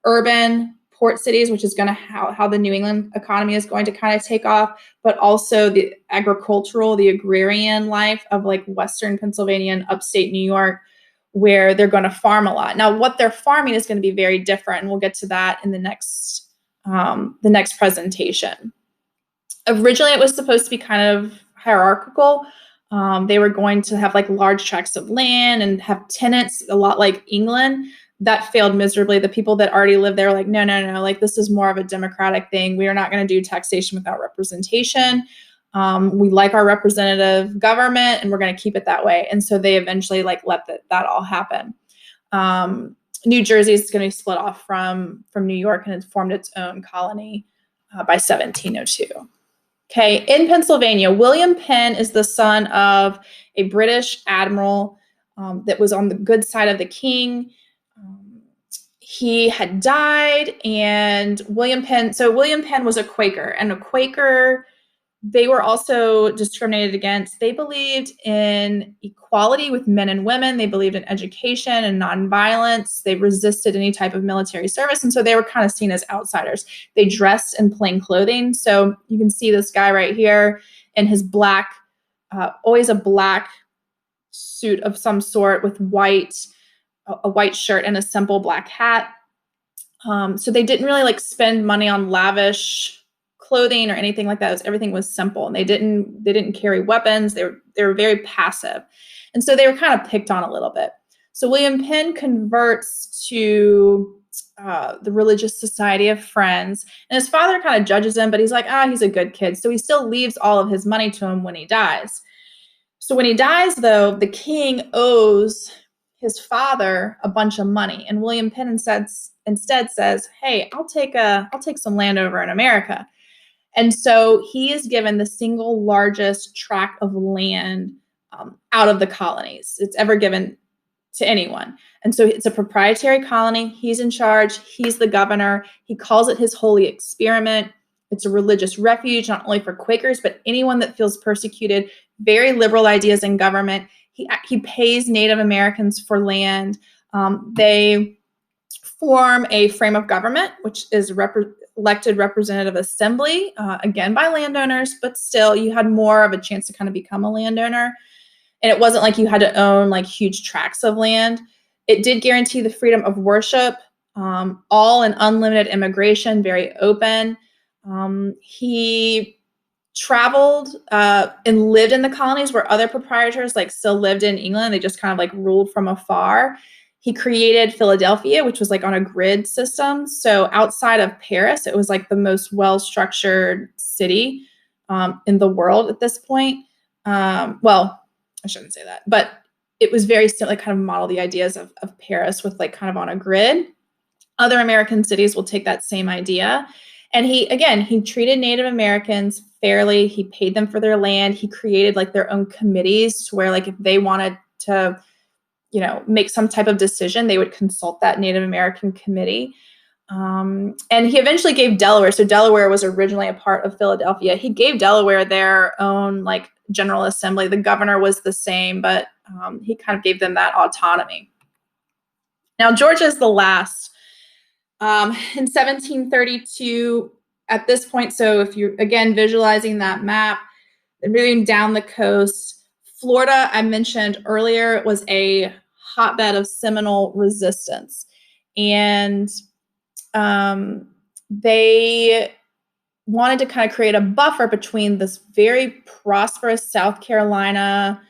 urban port cities, which is going to how the New England economy is going to kind of take off, but also the agricultural, the agrarian life of like Western Pennsylvania and upstate New York, where they're going to farm a lot. Now, what they're farming is going to be very different, and we'll get to that in the next presentation. Originally, it was supposed to be kind of hierarchical. They were going to have like large tracts of land and have tenants, a lot like England. That failed miserably. The people that already lived there were like, no, like this is more of a democratic thing. We are not going to do taxation without representation. We like our representative government and we're going to keep it that way. And so they eventually like let that all happen. New Jersey is going to be split off from New York, and it's formed its own colony by 1702. Okay, in Pennsylvania, William Penn is the son of a British admiral that was on the good side of the king. He had died, and William Penn was a Quaker, and a Quaker, they were also discriminated against. They believed in equality with men and women. They believed in education and nonviolence. They resisted any type of military service. And so they were kind of seen as outsiders. They dressed in plain clothing. So you can see this guy right here in his black, always a black suit of some sort with a white shirt and a simple black hat. So they didn't really like spend money on lavish clothing or anything like that. Everything was simple, and they didn't carry weapons. They were very passive, and so they were kind of picked on a little bit. So William Penn converts to the Religious Society of Friends, and his father kind of judges him, but he's like, he's a good kid. So he still leaves all of his money to him when he dies. So when he dies, though, the king owes his father a bunch of money, and William Penn instead says, "Hey, I'll take some land over in America." And so he is given the single largest tract of land out of the colonies it's ever given to anyone. And so it's a proprietary colony. He's in charge. He's the governor. He calls it his holy experiment. It's a religious refuge, not only for Quakers, but anyone that feels persecuted. Very liberal ideas in government. He pays Native Americans for land. They form a frame of government, which is elected representative assembly, again by landowners, but still you had more of a chance to kind of become a landowner. And it wasn't like you had to own like huge tracts of land. It did guarantee the freedom of worship, all and unlimited immigration, very open. He traveled and lived in the colonies where other proprietors like still lived in England. They just kind of like ruled from afar. He created Philadelphia, which was like on a grid system. So outside of Paris, it was like the most well-structured city in the world at this point. Well, I shouldn't say that, but it was very similar, kind of model the ideas of Paris with like kind of on a grid. Other American cities will take that same idea. And he treated Native Americans fairly. He paid them for their land. He created like their own committees to where like if they wanted to, make some type of decision, they would consult that Native American committee. And he eventually gave Delaware. So Delaware was originally a part of Philadelphia. He gave Delaware their own like General Assembly. The governor was the same, but he kind of gave them that autonomy. Now, Georgia is the last. In 1732, at this point, so if you're, again, visualizing that map, they're moving down the coast. Florida, I mentioned earlier, was a hotbed of Seminole resistance. And they wanted to kind of create a buffer between this very prosperous South Carolina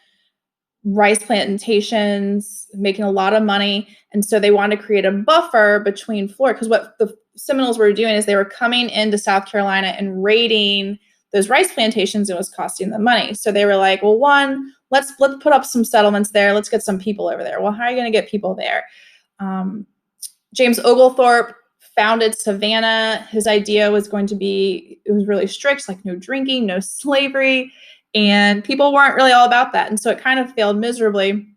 rice plantations, making a lot of money. And so they wanted to create a buffer between Florida, because what the Seminoles were doing is they were coming into South Carolina and raiding those rice plantations. It was costing them money. So they were like, well, one, let's put up some settlements there. Let's get some people over there. Well, how are you going to get people there? James Oglethorpe founded Savannah. His idea was going to be, it was really strict, like no drinking, no slavery. And people weren't really all about that. And so it kind of failed miserably.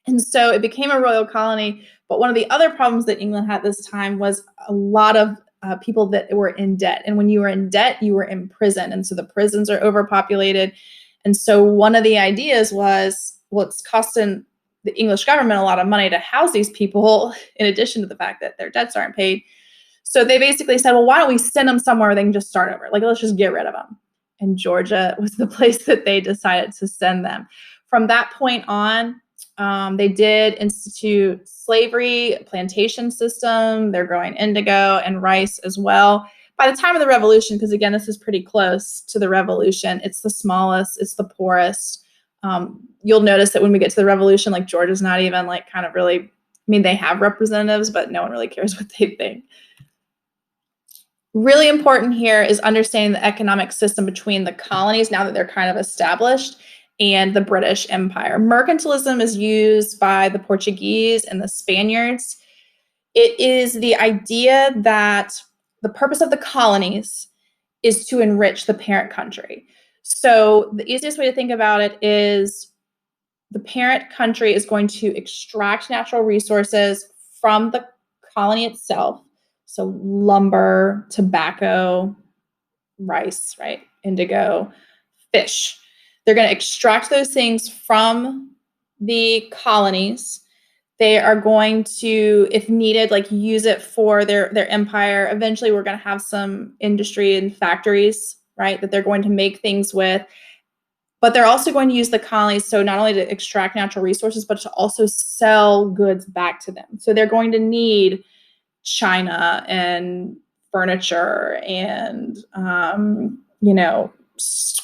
And so it became a royal colony. But one of the other problems that England had this time was a lot of people that were in debt. And when you were in debt, you were in prison. And so the prisons are overpopulated. And so one of the ideas was, well, it's costing the English government a lot of money to house these people, in addition to the fact that their debts aren't paid. So they basically said, well, why don't we send them somewhere where they can just start over? Like, let's just get rid of them. And Georgia was the place that they decided to send them. From that point on, they did institute slavery, plantation system. They're growing indigo and rice as well. By the time of the Revolution, because again, this is pretty close to the Revolution, it's the smallest, it's the poorest. You'll notice that when we get to the Revolution, like Georgia's not even like kind of really, I mean, they have representatives, but no one really cares what they think. Really important here is understanding the economic system between the colonies now that they're kind of established and the British Empire. Mercantilism is used by the Portuguese and the Spaniards. It is the idea that the purpose of the colonies is to enrich the parent country. So the easiest way to think about it is the parent country is going to extract natural resources from the colony itself. So lumber, tobacco, rice, right? Indigo, fish. They're going to extract those things from the colonies. They are going to, if needed, like use it for their empire. Eventually, we're going to have some industry and factories, right, that they're going to make things with. But they're also going to use the colonies, so not only to extract natural resources, but to also sell goods back to them. So they're going to need china and furniture and,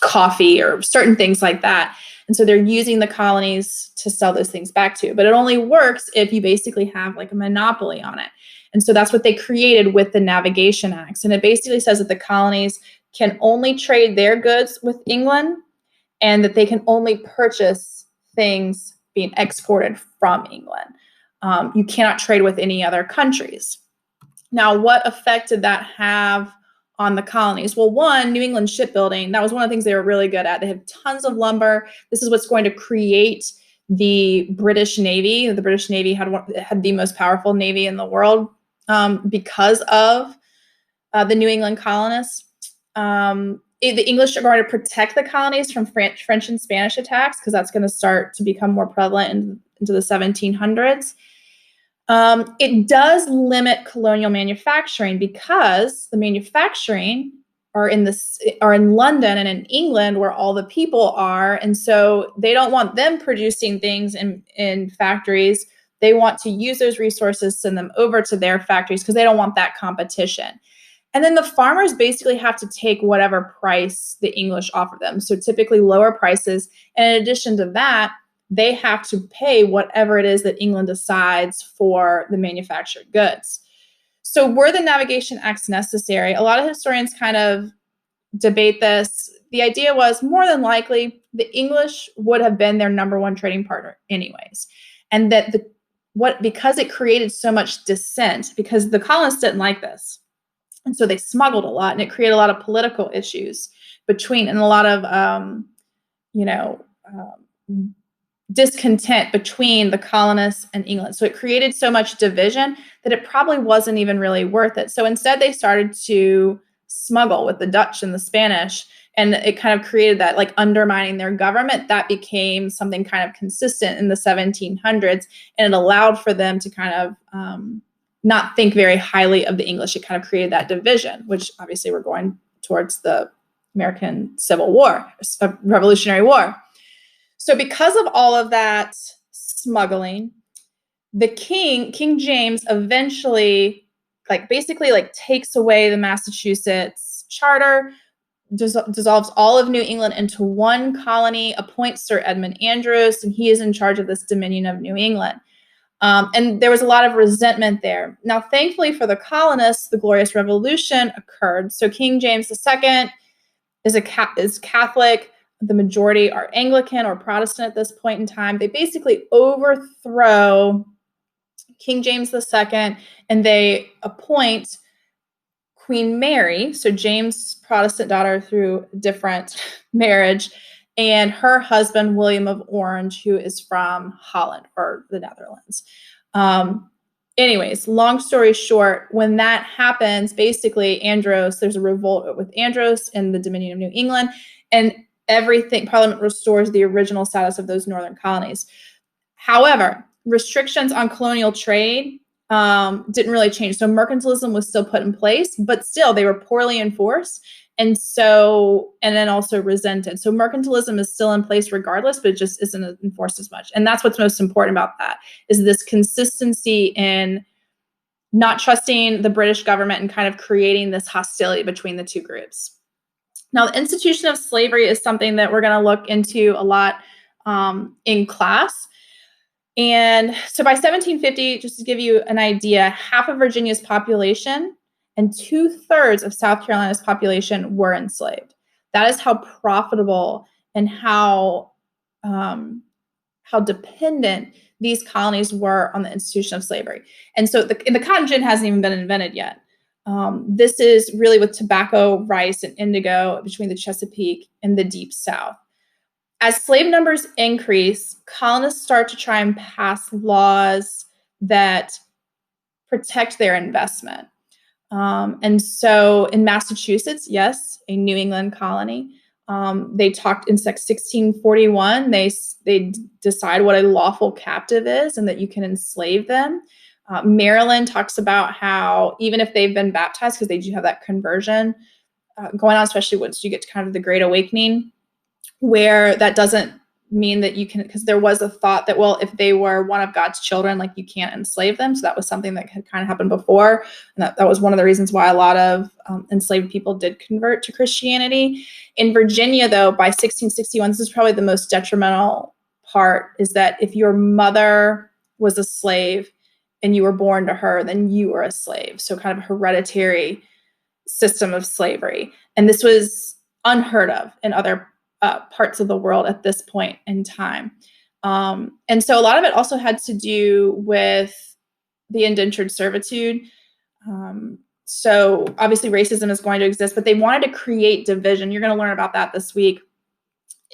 coffee or certain things like that. And so they're using the colonies to sell those things back to. But it only works if you basically have like a monopoly on it. And so that's what they created with the Navigation Acts. And it basically says that the colonies can only trade their goods with England and that they can only purchase things being exported from England. You cannot trade with any other countries. Now, what effect did that have on the colonies? Well, one, New England shipbuilding, that was one of the things they were really good at. They had tons of lumber. This is what's going to create the British Navy. The British Navy had the most powerful navy in the world because of the New England colonists. The English are going to protect the colonies from French and Spanish attacks because that's going to start to become more prevalent into the 1700s. It does limit colonial manufacturing because the manufacturing are in London and in England where all the people are, and so they don't want them producing things in factories. They want to use those resources, send them over to their factories because they don't want that competition. And then the farmers basically have to take whatever price the English offer them. So typically lower prices. And in addition to that, they have to pay whatever it is that England decides for the manufactured goods. So were the Navigation Acts necessary? A lot of historians kind of debate this. The idea was more than likely the English would have been their number one trading partner anyways. And that because it created so much dissent, because the colonists didn't like this. And so they smuggled a lot, and it created a lot of political issues and a lot of, discontent between the colonists and England. So it created so much division that it probably wasn't even really worth it. So instead they started to smuggle with the Dutch and the Spanish, and it kind of created that like undermining their government. That became something kind of consistent in the 1700s, and it allowed for them to kind of not think very highly of the English. It kind of created that division, which obviously we're going towards the American Civil War, Revolutionary War. So because of all of that smuggling, the King James eventually basically takes away the Massachusetts charter, dissolves all of New England into one colony, appoints Sir Edmund Andros, and he is in charge of this Dominion of New England. And there was a lot of resentment there. Now, thankfully for the colonists, the Glorious Revolution occurred. So King James II is Catholic. The majority are Anglican or Protestant at this point in time. They basically overthrow King James II, and they appoint Queen Mary, so James' Protestant daughter through different marriage, and her husband, William of Orange, who is from Holland or the Netherlands. Anyways, long story short, when that happens, basically there's a revolt with Andros in the Dominion of New England, and Parliament restores the original status of those northern colonies. However, restrictions on colonial trade didn't really change. So mercantilism was still put in place, but still they were poorly enforced. And then also resented. So mercantilism is still in place regardless, but it just isn't enforced as much. And that's what's most important about that, is this consistency in not trusting the British government and kind of creating this hostility between the two groups. Now, the institution of slavery is something that we're going to look into a lot in class. And so by 1750, just to give you an idea, half of Virginia's population and 2/3 of South Carolina's population were enslaved. That is how profitable and how dependent these colonies were on the institution of slavery. And so the cotton gin hasn't even been invented yet. This is really with tobacco, rice, and indigo between the Chesapeake and the Deep South. As slave numbers increase, colonists start to try and pass laws that protect their investment. And so in Massachusetts, yes, a New England colony, they talked in 1641, they decide what a lawful captive is and that you can enslave them. Maryland talks about how even if they've been baptized, because they do have that conversion going on, especially once you get to kind of the Great Awakening, where that doesn't mean that you can, because there was a thought that, well, if they were one of God's children, like you can't enslave them. So that was something that had kind of happened before. And that was one of the reasons why a lot of enslaved people did convert to Christianity. In Virginia, though, by 1661, this is probably the most detrimental part, is that if your mother was a slave and you were born to her, then you were a slave. So kind of a hereditary system of slavery. And this was unheard of in other parts of the world at this point in time. And so a lot of it also had to do with the indentured servitude. So obviously racism is going to exist, but they wanted to create division. You're going to learn about that this week.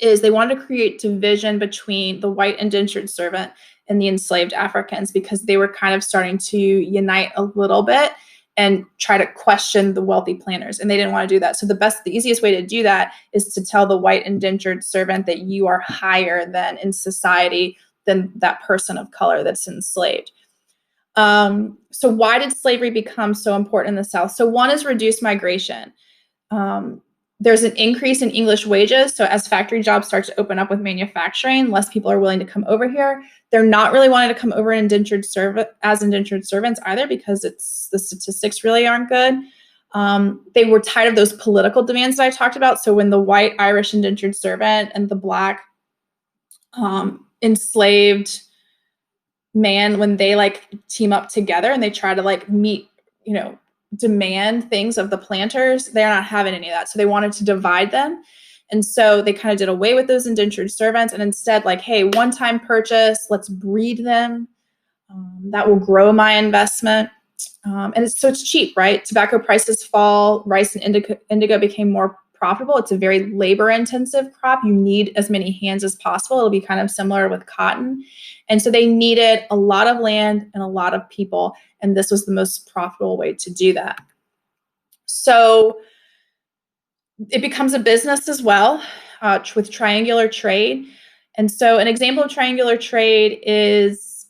Is they wanted to create division between the white indentured servant and the enslaved Africans, because they were kind of starting to unite a little bit and try to question the wealthy planters. And they didn't want to do that. So the easiest way to do that is to tell the white indentured servant that you are higher than in society than that person of color that's enslaved. So why did slavery become so important in the South? So one is reduced migration. There's an increase in English wages. So as factory jobs start to open up with manufacturing, less people are willing to come over here. They're not really wanting to come over as indentured servants either, because the statistics really aren't good. They were tired of those political demands that I talked about. So when the white Irish indentured servant and the black enslaved man, when they like team up together and they try to like meet, demand things of the planters, they're not having any of that. So they wanted to divide them. And so they kind of did away with those indentured servants and instead like, hey, one-time purchase, let's breed them. That will grow my investment. And it's cheap, right? Tobacco prices fall, rice and indigo became more profitable. It's a very labor-intensive crop. You need as many hands as possible. It'll be kind of similar with cotton. And so they needed a lot of land and a lot of people. And this was the most profitable way to do that. So it becomes a business as well with triangular trade. And so an example of triangular trade is,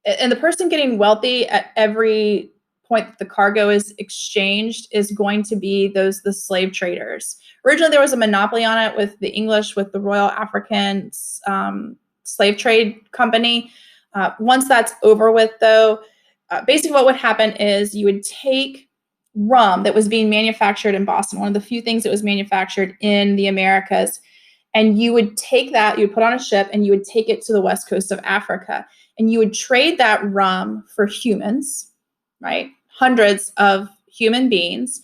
and the person getting wealthy at every point that the cargo is exchanged is going to be the slave traders. Originally, there was a monopoly on it with the English, with the Royal African Slave Trade Company. Once that's over with, though, basically what would happen is you would take rum that was being manufactured in Boston, one of the few things that was manufactured in the Americas, and you would take that, you would put on a ship, and you would take it to the west coast of Africa, and you would trade that rum for humans, right? Hundreds of human beings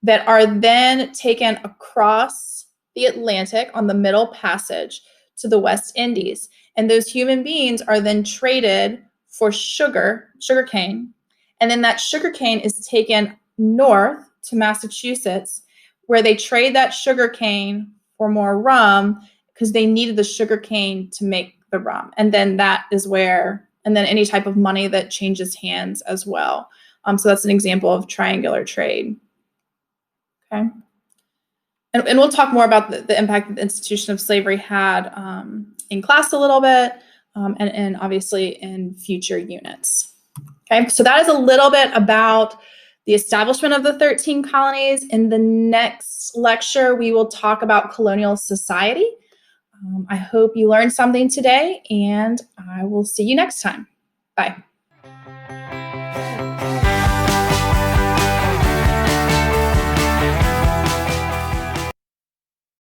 that are then taken across the Atlantic on the Middle Passage to the West Indies. And those human beings are then traded for sugarcane. And then that sugarcane is taken north to Massachusetts, where they trade that sugarcane for more rum because they needed the sugarcane to make the rum. And then that is where, and then any type of money that changes hands as well. So that's an example of triangular trade. Okay. And we'll talk more about the impact that the institution of slavery had in class a little bit, and obviously in future units. Okay, so that is a little bit about the establishment of the 13 colonies. In the next lecture, we will talk about colonial society. I hope you learned something today, and I will see you next time. Bye.